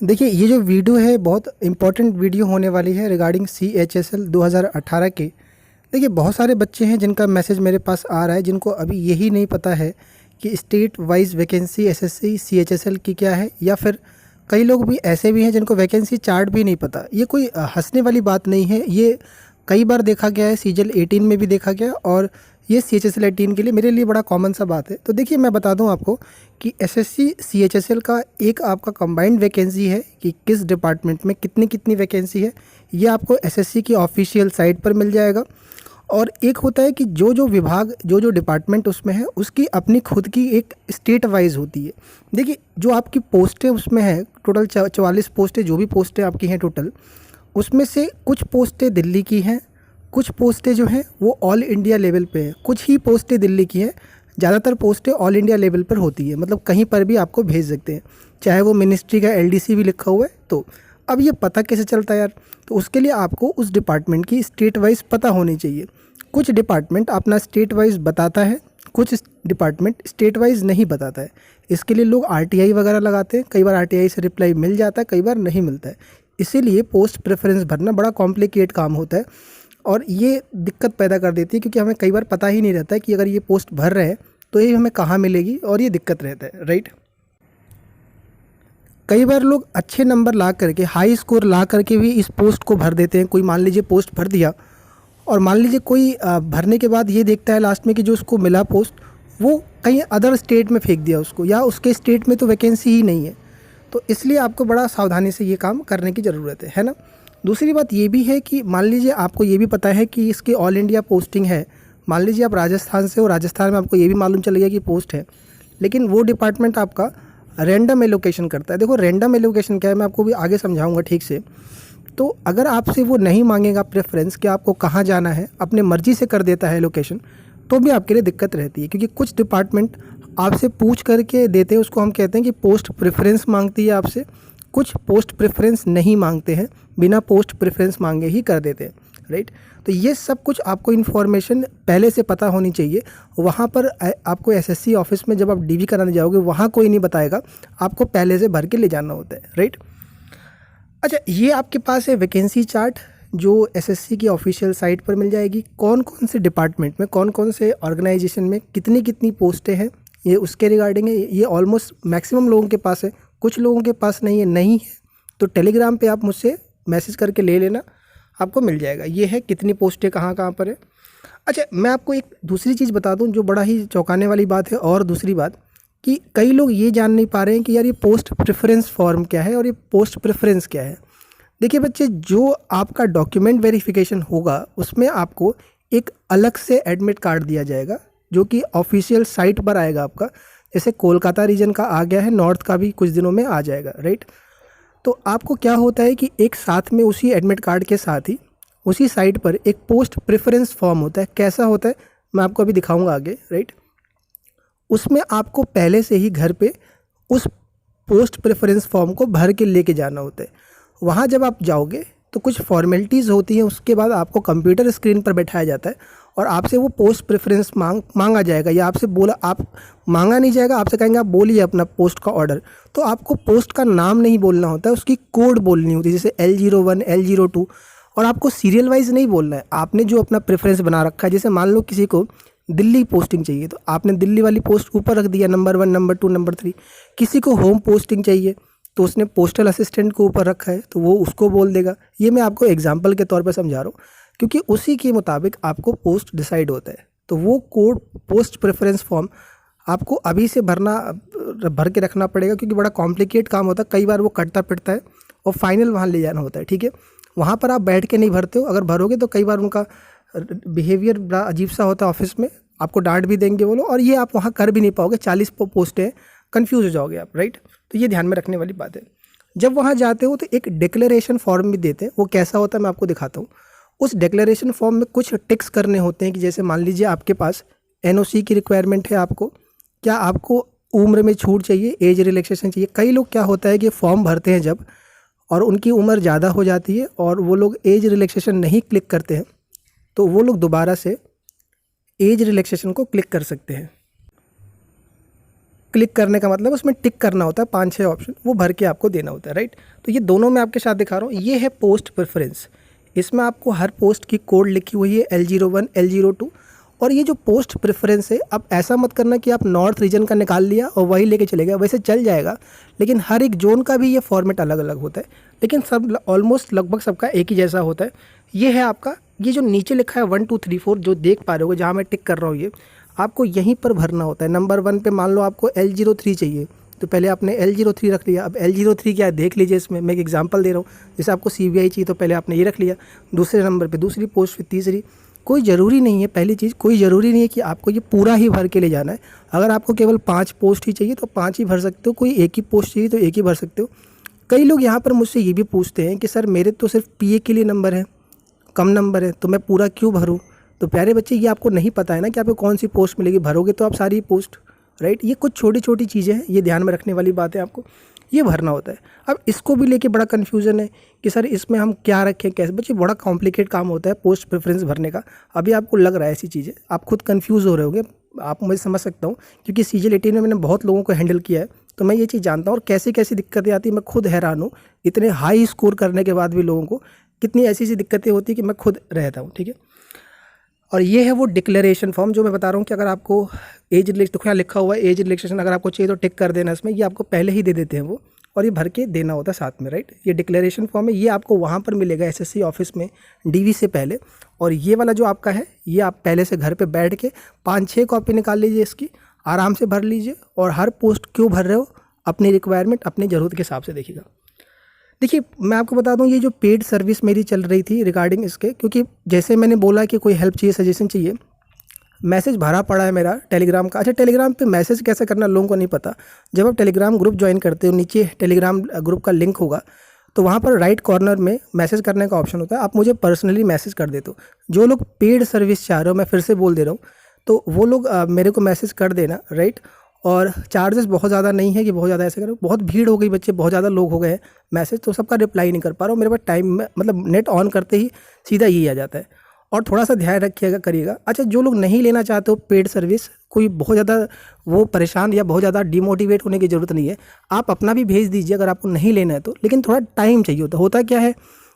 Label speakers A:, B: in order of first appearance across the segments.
A: देखिए, ये जो वीडियो है बहुत इम्पोर्टेंट वीडियो होने वाली है रिगार्डिंग CHSL 2018 के। देखिए, बहुत सारे बच्चे हैं जिनका मैसेज मेरे पास आ रहा है, जिनको अभी यही नहीं पता है कि state wise vacancy SSC CHSL की क्या है, या फिर कई लोग भी ऐसे भी हैं जिनको वैकेंसी चार्ट भी नहीं पता। ये कोई हंसने वाली बात नहीं है, ये कई बार देखा गया है, सीजल 18 में भी देखा गया, और ये CHSL 18 के लिए मेरे लिए बड़ा कॉमन सा बात है। तो देखिए, मैं बता दूं आपको कि SSC CHSL का एक आपका कंबाइंड वैकेंसी है कि किस डिपार्टमेंट में कितनी कितनी वैकेंसी है, ये आपको SSC की ऑफिशियल साइट पर मिल जाएगा। और एक होता है कि जो जो विभाग जो जो डिपार्टमेंट उसमें है उसकी अपनी खुद की एक स्टेट वाइज होती है। देखिए, जो आपकी पोस्टें उसमें है, टोटल 44 पोस्टें, जो भी पोस्टें आपकी हैं टोटल, उसमें से कुछ पोस्टें दिल्ली की हैं, कुछ पोस्टें जो हैं वो ऑल इंडिया लेवल पे हैं, कुछ ही पोस्टें दिल्ली की हैं। ज़्यादातर पोस्टें ऑल इंडिया लेवल पर होती है, मतलब कहीं पर भी आपको भेज सकते हैं, चाहे वो मिनिस्ट्री का LDC भी लिखा हुआ है। तो अब ये पता कैसे चलता है यार? तो उसके लिए आपको उस डिपार्टमेंट की स्टेट वाइज पता होनी चाहिए। कुछ डिपार्टमेंट अपना स्टेट वाइज बताता है, कुछ डिपार्टमेंट स्टेट वाइज नहीं बताता है। इसके लिए लोग RTI वगैरह लगाते हैं, कई बार RTI से रिप्लाई मिल जाता है, कई बार नहीं मिलता है। इसीलिए पोस्ट प्रेफरेंस भरना बड़ा कॉम्प्लिकेट काम होता है, और ये दिक्कत पैदा कर देती है, क्योंकि हमें कई बार पता ही नहीं रहता है कि अगर ये पोस्ट भर रहे हैं तो ये हमें कहाँ मिलेगी, और ये दिक्कत रहता है, राइट। कई बार लोग अच्छे नंबर ला करके, हाई स्कोर ला करके भी इस पोस्ट को भर देते हैं। कोई मान लीजिए पोस्ट भर दिया, और मान लीजिए कोई भरने के बाद ये देखता है लास्ट में कि जो उसको मिला पोस्ट वो कहीं अदर स्टेट में फेंक दिया उसको, या उसके स्टेट में तो वैकेंसी ही नहीं है। तो इसलिए आपको बड़ा सावधानी से ये काम करने की ज़रूरत है ना। दूसरी बात ये भी है कि मान लीजिए आपको ये भी पता है कि इसकी ऑल इंडिया पोस्टिंग है। मान लीजिए आप राजस्थान से हो, राजस्थान में आपको ये भी मालूम चल गया कि पोस्ट है, लेकिन वो डिपार्टमेंट आपका रैंडम एलोकेशन करता है। देखो, रैंडम एलोकेशन क्या है मैं आपको भी आगे समझाऊंगा ठीक से। तो अगर आपसे वो नहीं मांगेगा प्रेफरेंस कि आपको कहाँ जाना है, अपने मर्जी से कर देता है लोकेशन, तो भी आपके लिए दिक्कत रहती है, क्योंकि कुछ डिपार्टमेंट आपसे पूछ करके देते हैं, उसको हम कहते हैं कि पोस्ट प्रेफरेंस मांगती है आपसे। कुछ पोस्ट प्रेफरेंस नहीं मांगते हैं, बिना पोस्ट प्रेफरेंस मांगे ही कर देते हैं, राइट। तो ये सब कुछ आपको इन्फॉर्मेशन पहले से पता होनी चाहिए। वहाँ पर आपको SSC ऑफिस में जब आप DV कराने जाओगे, वहाँ कोई नहीं बताएगा, आपको पहले से भर के ले जाना होता है, राइट। अच्छा, ये आपके पास है वैकेंसी चार्ट, जो SSC की ऑफिशियल साइट पर मिल जाएगी। कौन कौन से डिपार्टमेंट में, कौन कौन से ऑर्गेनाइजेशन में कितनी कितनी पोस्टें हैं, ये उसके रिगार्डिंग है। ये ऑलमोस्ट मैक्सिमम लोगों के पास है, कुछ लोगों के पास नहीं है तो टेलीग्राम पे आप मुझसे मैसेज करके ले लेना, आपको मिल जाएगा। ये है कितनी पोस्टें कहाँ कहाँ पर है। अच्छा, मैं आपको एक दूसरी चीज़ बता दूं जो बड़ा ही चौंकाने वाली बात है। और दूसरी बात कि कई लोग ये जान नहीं पा रहे हैं कि यार ये पोस्ट प्रेफरेंस फॉर्म क्या है और ये पोस्ट प्रेफरेंस क्या है। देखिए बच्चे, जो आपका डॉक्यूमेंट वेरिफिकेशन होगा उसमें आपको एक अलग से एडमिट कार्ड दिया जाएगा, जो कि ऑफिशियल साइट पर आएगा आपका। जैसे कोलकाता रीजन का आ गया है, नॉर्थ का भी कुछ दिनों में आ जाएगा, राइट। तो आपको क्या होता है कि एक साथ में उसी एडमिट कार्ड के साथ ही उसी साइट पर एक पोस्ट प्रेफरेंस फॉर्म होता है। कैसा होता है मैं आपको अभी दिखाऊंगा आगे, राइट। उसमें आपको पहले से ही घर पे उस पोस्ट प्रेफरेंस फॉर्म को भर के लेके जाना होता है। वहाँ जब आप जाओगे तो कुछ फॉर्मेलिटीज़ होती हैं, उसके बाद आपको कंप्यूटर स्क्रीन पर बैठाया जाता है और आपसे वो पोस्ट प्रेफरेंस मांगा जाएगा, या आपसे बोला, आप मांगा नहीं जाएगा, आपसे कहेंगे आप बोलिए अपना पोस्ट का ऑर्डर। तो आपको पोस्ट का नाम नहीं बोलना होता है, उसकी कोड बोलनी होती है, जैसे L01 L02। और आपको सीरियल वाइज नहीं बोलना है, आपने जो अपना प्रेफरेंस बना रखा है। जैसे मान लो किसी को दिल्ली पोस्टिंग चाहिए तो आपने दिल्ली वाली पोस्ट ऊपर रख दिया, नंबर 1 नंबर 2 नंबर 3। किसी को होम पोस्टिंग चाहिए तो उसने पोस्टल असिस्टेंट को ऊपर रखा है तो वो उसको बोल देगा। ये मैं आपको एग्जांपल के तौर पर समझा रहा हूँ, क्योंकि उसी के मुताबिक आपको पोस्ट डिसाइड होता है। तो वो कोड पोस्ट प्रेफरेंस फॉर्म आपको अभी से भर के रखना पड़ेगा, क्योंकि बड़ा कॉम्प्लिकेट काम होता है। कई बार वो कटता पिटता है और फाइनल वहाँ ले जाना होता है, ठीक है। वहाँ पर आप बैठ के नहीं भरते हो, अगर भरोगे तो कई बार उनका बिहेवियर बड़ा अजीब सा होता है ऑफिस में, आपको डांट भी देंगे वो लोग, और ये आप वहाँ कर भी नहीं पाओगे। 40 पोस्टें हैं, कन्फ्यूज़ हो जाओगे आप, राइट। तो ये ध्यान में रखने वाली बात है। जब वहाँ जाते हो तो एक डिक्लेरेशन फॉर्म भी देते हैं, वो कैसा होता है मैं आपको दिखाता हूँ। उस डिक्लेरेशन फॉर्म में कुछ टिक्स करने होते हैं कि जैसे मान लीजिए आपके पास NOC की रिक्वायरमेंट है, आपको क्या, आपको उम्र में छूट चाहिए, एज रिलैक्सेशन चाहिए। कई लोग क्या होता है कि फॉर्म भरते हैं जब, और उनकी उम्र ज़्यादा हो जाती है और वो लोग एज रिलैक्सेशन नहीं क्लिक करते हैं, तो वो लोग दोबारा से एज रिलैक्सेशन को क्लिक कर सकते हैं। क्लिक करने का मतलब उसमें टिक करना होता है 5-6 ऑप्शन, वो भर के आपको देना होता है, राइट। तो ये दोनों मैं आपके साथ दिखा रहा हूँ। ये है पोस्ट प्रेफरेंस, इसमें आपको हर पोस्ट की कोड लिखी हुई है L01 L02। और ये जो पोस्ट प्रेफरेंस है, अब ऐसा मत करना कि आप नॉर्थ रीजन का निकाल लिया और वही लेके चले गए, वैसे चल जाएगा, लेकिन हर एक जोन का भी ये फॉर्मेट अलग अलग होता है, लेकिन सब ऑलमोस्ट लगभग सबका एक ही जैसा होता है। ये है आपका, ये जो नीचे लिखा है 1 2 3 4 जो देख पा रहे हो, जहाँ मैं टिक कर रहा हूँ, ये आपको यहीं पर भरना होता है। नंबर 1 पे मान लो आपको L03 चाहिए, तो पहले आपने L03 रख लिया। अब L03 क्या है देख लीजिए, इसमें मैं एक एग्जांपल दे रहा हूँ। जैसे आपको CBI चाहिए तो पहले आपने ये रख लिया, दूसरे नंबर पे दूसरी पोस्ट, फिर तीसरी। कोई ज़रूरी नहीं है, पहली चीज़ कोई ज़रूरी नहीं है कि आपको ये पूरा ही भर के ले जाना है। अगर आपको केवल 5 पोस्ट ही चाहिए तो 5 ही भर सकते हो, कोई एक ही पोस्ट चाहिए तो एक ही भर सकते हो। कई लोग यहाँ पर मुझसे ये भी पूछते हैं कि सर मेरे तो सिर्फ PA के लिए नंबर है, कम नंबर है, तो मैं पूरा क्यों भरूँ। तो प्यारे बच्चे, ये आपको नहीं पता है ना कि आपको कौन सी पोस्ट मिलेगी, भरोगे तो आप सारी पोस्ट, राइट। ये कुछ छोटी छोटी चीज़ें हैं, ये ध्यान में रखने वाली बात है, आपको ये भरना होता है। अब इसको भी लेके बड़ा कन्फ्यूज़न है कि सर इसमें हम क्या रखें, कैसे। बच्चे बड़ा कॉम्प्लिकेट काम होता है पोस्ट प्रेफरेंस भरने का। अभी आपको लग रहा है ऐसी चीज़ें, आप खुद कन्फ्यूज़ हो रहे होंगे, आप मुझे समझ सकता हूँ, क्योंकि CGL 18 में मैंने बहुत लोगों को हैंडल किया है, तो मैं ये चीज़ जानता हूँ। और कैसी कैसी दिक्कतें आती है मैं खुद हैरान हूँ, इतने हाई स्कोर करने के बाद भी लोगों को कितनी ऐसी ऐसी दिक्कतें होती है कि मैं खुद रहता हूँ, ठीक है। और ये है वो डिक्लेरेशन फॉर्म जो मैं बता रहा हूँ कि अगर आपको एज रिलेक्स, यहाँ लिखा हुआ है एज रिलेक्सेशन, अगर आपको चाहिए तो टिक कर देना इसमें, ये आपको पहले ही दे देते हैं वो, और ये भर के देना होता है साथ में, राइट। ये डिक्लेरेशन फॉर्म है, ये आपको वहाँ पर मिलेगा SSC ऑफिस में DV से पहले। और ये वाला जो आपका है, ये आप पहले से घर पे बैठ के 5-6 कॉपी निकाल लीजिए, इसकी आराम से भर लीजिए। और हर पोस्ट क्यों भर रहे हो, अपनी रिक्वायरमेंट अपनी ज़रूरत के हिसाब से देखिएगा। देखिए मैं आपको बता दूं, ये जो पेड सर्विस मेरी चल रही थी रिगार्डिंग इसके, क्योंकि जैसे मैंने बोला कि कोई हेल्प चाहिए, सजेशन चाहिए, मैसेज भरा पड़ा है मेरा टेलीग्राम का। अच्छा, टेलीग्राम पे मैसेज कैसे करना लोगों को नहीं पता। जब आप टेलीग्राम ग्रुप ज्वाइन करते हो, नीचे टेलीग्राम ग्रुप का लिंक होगा, तो वहाँ पर राइट कॉर्नर में मैसेज करने का ऑप्शन होता है। आप मुझे पर्सनली मैसेज कर देते हो। जो लोग पेड सर्विस चाह रहे हो, मैं फिर से बोल दे रहा हूँ, तो वो लोग मेरे को मैसेज कर देना, राइट। और चार्जेस बहुत ज़्यादा नहीं है कि बहुत ज़्यादा ऐसे करो, बहुत भीड़ हो गई बच्चे, बहुत ज़्यादा लोग हो गए हैं मैसेज, तो सबका रिप्लाई नहीं कर पा रहा हूँ। मेरे पास टाइम में, मतलब नेट ऑन करते ही सीधा यही आ जाता है। और थोड़ा सा ध्यान रखिएगा, करिएगा। अच्छा, जो लोग नहीं लेना चाहते हो पेड सर्विस, कोई बहुत ज़्यादा वो परेशान या बहुत ज़्यादा डिमोटिवेट होने की ज़रूरत नहीं है। आप अपना भी भेज दीजिए अगर आपको नहीं लेना है तो, लेकिन थोड़ा टाइम चाहिए होता है। होता क्या है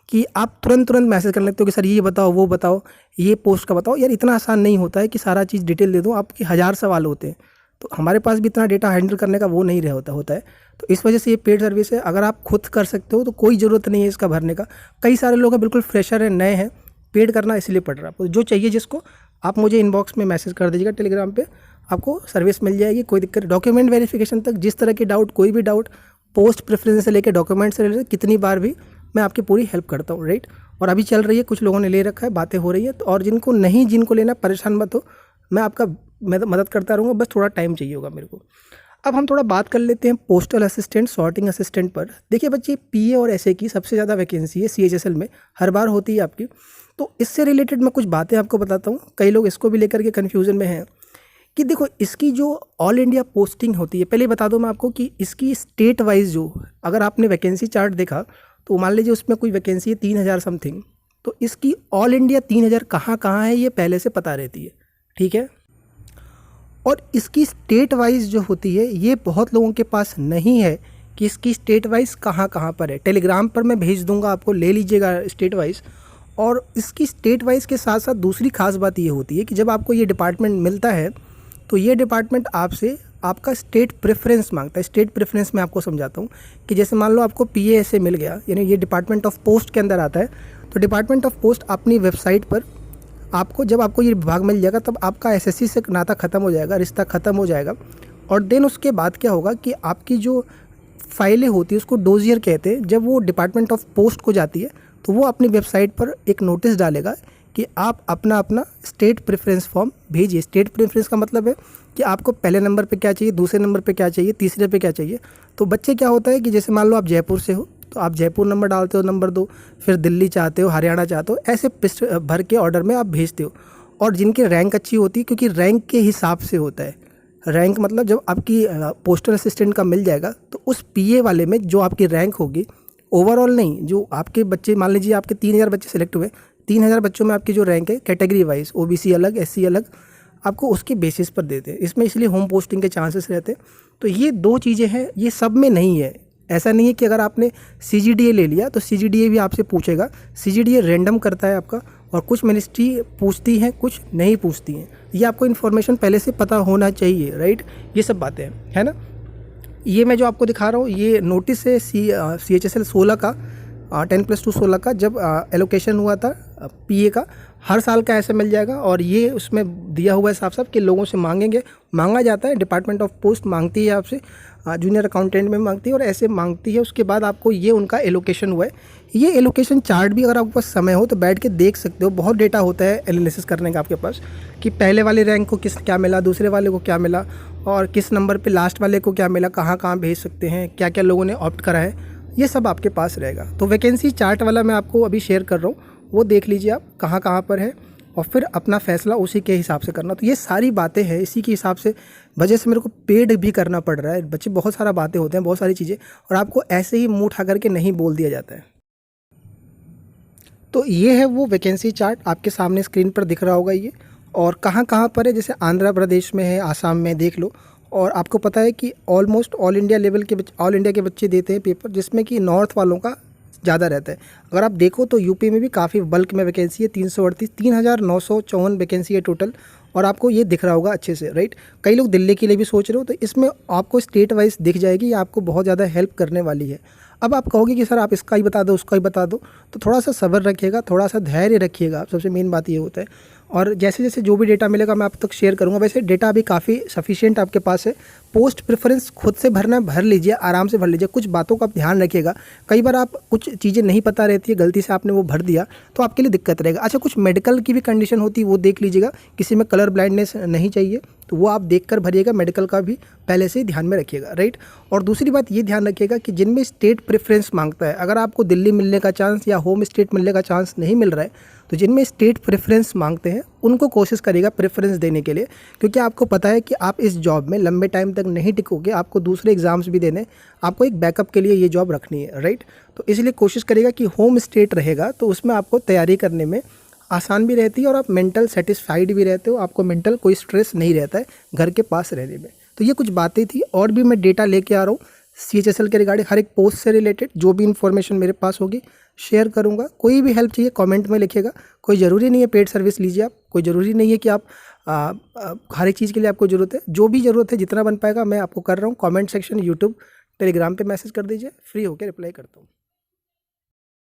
A: कि आप तुरंत मैसेज कर लेते हो कि सर ये बताओ, वो बताओ, ये पोस्ट का बताओ। यार इतना आसान नहीं होता है कि सारा चीज़ डिटेल दे दूँ, आपके 1000 सवाल होते हैं, तो हमारे पास भी इतना डेटा हैंडल करने का वो नहीं रह होता है। तो इस वजह से ये पेड सर्विस है, अगर आप खुद कर सकते हो तो कोई ज़रूरत नहीं है इसका भरने का। कई सारे लोग हैं बिल्कुल फ्रेशर हैं, नए हैं, पेड करना इसलिए पड़ रहा है आपको। जो चाहिए जिसको, आप मुझे इनबॉक्स में मैसेज कर दीजिएगा टेलीग्राम पे, आपको सर्विस मिल जाएगी, कोई दिक्कत। डॉक्यूमेंट वेरिफिकेशन तक जिस तरह की डाउट, कोई भी डाउट, पोस्ट प्रेफरेंस से लेकर डॉक्यूमेंट से रिलेटेड कितनी बार भी मैं आपकी पूरी हेल्प करता हूँ, राइट। और अभी चल रही है, कुछ लोगों ने ले रखा है, बातें हो रही है, तो और जिनको लेना परेशान मत हो, मैं आपका मदद करता रहूँगा, बस थोड़ा टाइम चाहिए होगा मेरे को। अब हम थोड़ा बात कर लेते हैं पोस्टल असिस्टेंट, सॉर्टिंग असिस्टेंट पर। देखिए बच्चे, PA और SA की सबसे ज़्यादा वैकेंसी है CHSL में, हर बार होती है आपकी। तो इससे रिलेटेड मैं कुछ बातें आपको बताता हूँ। कई लोग इसको भी लेकर के कन्फ्यूज़न में हैं कि देखो, इसकी जो ऑल इंडिया पोस्टिंग होती है, पहले बता दूँ मैं आपको कि इसकी स्टेट वाइज जो, अगर आपने वैकेंसी चार्ट देखा तो मान लीजिए उसमें कोई वैकेंसी है 3000 समथिंग, तो इसकी ऑल इंडिया 3000 कहाँ है ये पहले से पता रहती है, ठीक है। और इसकी स्टेट वाइज जो होती है, ये बहुत लोगों के पास नहीं है कि इसकी स्टेट वाइज कहाँ पर है। टेलीग्राम पर मैं भेज दूंगा, आपको ले लीजिएगा स्टेट वाइज। और इसकी स्टेट वाइज के साथ साथ दूसरी खास बात ये होती है कि जब आपको ये डिपार्टमेंट मिलता है तो ये डिपार्टमेंट आपसे आपका स्टेट प्रेफरेंस मांगता है। स्टेट प्रेफरेंस मैं आपको समझाता हूँ कि जैसे मान लो आपको PA से मिल गया, यानी ये डिपार्टमेंट ऑफ पोस्ट के अंदर आता है, तो डिपार्टमेंट ऑफ पोस्ट अपनी वेबसाइट पर आपको, जब आपको ये विभाग मिल जाएगा तब आपका SSC से नाता ख़त्म हो जाएगा, रिश्ता ख़त्म हो जाएगा। और देन उसके बाद क्या होगा कि आपकी जो फाइलें होती है उसको डोजियर कहते हैं, जब वो डिपार्टमेंट ऑफ पोस्ट को जाती है तो वो अपनी वेबसाइट पर एक नोटिस डालेगा कि आप अपना स्टेट प्रेफरेंस फॉर्म भेजिए। स्टेट प्रेफरेंस का मतलब है कि आपको पहले नंबर पे क्या चाहिए, दूसरे नंबर पे क्या चाहिए, तीसरे पे क्या चाहिए। तो बच्चे क्या होता है कि जैसे मान लो आप जयपुर से हो तो आप जयपुर नंबर डालते हो, नंबर 2, फिर दिल्ली चाहते हो, हरियाणा चाहते हो, ऐसे भर के ऑर्डर में आप भेजते हो। और जिनकी रैंक अच्छी होती है, क्योंकि रैंक के हिसाब से होता है, रैंक मतलब जब आपकी पोस्टल असिस्टेंट का मिल जाएगा तो उस PA वाले में जो आपकी रैंक होगी, ओवरऑल नहीं, जो आपके बच्चे, मान लीजिए आपके 3000 बच्चे सेलेक्ट हुए, 3000 बच्चों में आपकी जो रैंक है कैटेगरी वाइज, OBC अलग, SC अलग, आपको उसके बेसिस पर देते हैं। इसमें इसलिए होम पोस्टिंग के चांसेस रहते हैं। तो ये 2 चीज़ें हैं, ये सब में नहीं है। ऐसा नहीं है कि अगर आपने CGDA ले लिया तो CGDA भी आपसे पूछेगा। CGDA रैंडम करता है आपका, और कुछ मिनिस्ट्री पूछती हैं, कुछ नहीं पूछती हैं। ये आपको इन्फॉर्मेशन पहले से पता होना चाहिए, राइट। ये सब बातें हैं, है ना। ये मैं जो आपको दिखा रहा हूँ ये नोटिस है CHSL 16 का, 10+2 16 का, जब एलोकेशन हुआ था PA का। हर साल का ऐसे मिल जाएगा, और ये उसमें दिया हुआ है साफ साफ कि लोगों से मांगेंगे, मांगा जाता है। डिपार्टमेंट ऑफ पोस्ट मांगती है आपसे, जूनियर अकाउंटेंट में मांगती है, और ऐसे मांगती है। उसके बाद आपको ये उनका एलोकेशन हुआ है। ये एलोकेशन चार्ट भी अगर आपके पास समय हो तो बैठ के देख सकते हो। बहुत डेटा होता है एनालिसिस करने का आपके पास, कि पहले वाले रैंक को किस क्या मिला, दूसरे वाले को क्या मिला, और किस नंबर पे लास्ट वाले को क्या मिला, कहाँ कहाँ भेज सकते हैं, क्या क्या लोगों ने ऑप्ट करा है, ये सब आपके पास रहेगा। तो वैकेंसी चार्ट वाला मैं आपको अभी शेयर कर रहा हूँ, वो देख लीजिए आप कहाँ कहाँ पर है, और फिर अपना फैसला उसी के हिसाब से करना। तो ये सारी बातें हैं, इसी के हिसाब से वजह से मेरे को पेड भी करना पड़ रहा है। बच्चे बहुत सारा बातें होते हैं, बहुत सारी चीज़ें, और आपको ऐसे ही मुँह उठा करके नहीं बोल दिया जाता है। तो ये है वो वैकेंसी चार्ट, आपके सामने स्क्रीन पर दिख रहा होगा ये, और कहाँ कहाँ पर है। जैसे आंध्र प्रदेश में है, आसाम में, देख लो। और आपको पता है कि ऑलमोस्ट ऑल इंडिया लेवल के ऑल इंडिया के बच्चे देते हैं पेपर, जिसमें कि नॉर्थ वालों का ज़्यादा रहता है। अगर आप देखो तो यूपी में भी काफ़ी बल्क में वैकेंसी है, 338 वैकेंसी है टोटल। और आपको ये दिख रहा होगा अच्छे से, राइट। कई लोग दिल्ली के लिए भी सोच रहे हो, तो इसमें आपको स्टेट वाइज दिख जाएगी, ये आपको बहुत ज़्यादा हेल्प करने वाली है। अब आप कहोगे कि सर आप इसका ही बता दो, उसका ही बता दो, तो थोड़ा सा सब्र रखिएगा, थोड़ा सा धैर्य रखिएगा। सबसे मेन बात ये होता है। और जैसे जैसे जो भी डेटा मिलेगा मैं आप तक शेयर करूँगा। वैसे डेटा अभी काफ़ी सफिशिएंट आपके पास है। पोस्ट प्रेफरेंस खुद से भरना, भर लीजिए, आराम से भर लीजिए। कुछ बातों का आप ध्यान रखिएगा, कई बार आप कुछ चीज़ें नहीं पता रहती है, गलती से आपने वो भर दिया तो आपके लिए दिक्कत रहेगा। अच्छा, कुछ मेडिकल की भी कंडीशन होती है, वो देख लीजिएगा। किसी में कलर ब्लाइंडनेस नहीं चाहिए, तो वो आप देख कर भरिएगा। मेडिकल का भी पहले से ही ध्यान में रखिएगा, राइट। और दूसरी बात ये ध्यान रखिएगा कि जिनमें स्टेट प्रेफरेंस मांगता है, अगर आपको दिल्ली मिलने का चांस या होम स्टेट मिलने का चांस नहीं मिल रहा है, तो जिनमें स्टेट प्रेफरेंस मांगते हैं उनको कोशिश करिएगा प्रेफरेंस देने के लिए। क्योंकि आपको पता है कि आप इस जॉब में लंबे टाइम तक नहीं टिकोगे, आपको दूसरे एग्जाम्स भी देने, आपको एक बैकअप के लिए ये जॉब रखनी है, राइट। तो इसलिए कोशिश करिएगा कि होम स्टेट रहेगा, तो उसमें आपको तैयारी करने में आसान भी रहती है, और आप मेंटल सेटिस्फाइड भी रहते हो, आपको मेंटल कोई स्ट्रेस नहीं रहता है घर के पास रहने में। तो ये कुछ बातें थी, और भी मैं डेटा लेके आ रहा हूँ CHSL के रिगार्डिंग। हर एक पोस्ट से रिलेटेड जो भी इन्फॉर्मेशन मेरे पास होगी शेयर करूँगा। कोई भी हेल्प चाहिए कमेंट में लिखिएगा। कोई ज़रूरी नहीं है पेड सर्विस लीजिए आप, कोई ज़रूरी नहीं है कि आप हर एक चीज़ के लिए आपको ज़रूरत है। जो भी ज़रूरत है, जितना बन पाएगा मैं आपको कर रहा हूँ। कमेंट सेक्शन, यूट्यूब, टेलीग्राम पे मैसेज कर दीजिए, फ्री होकर रिप्लाई करता हूँ।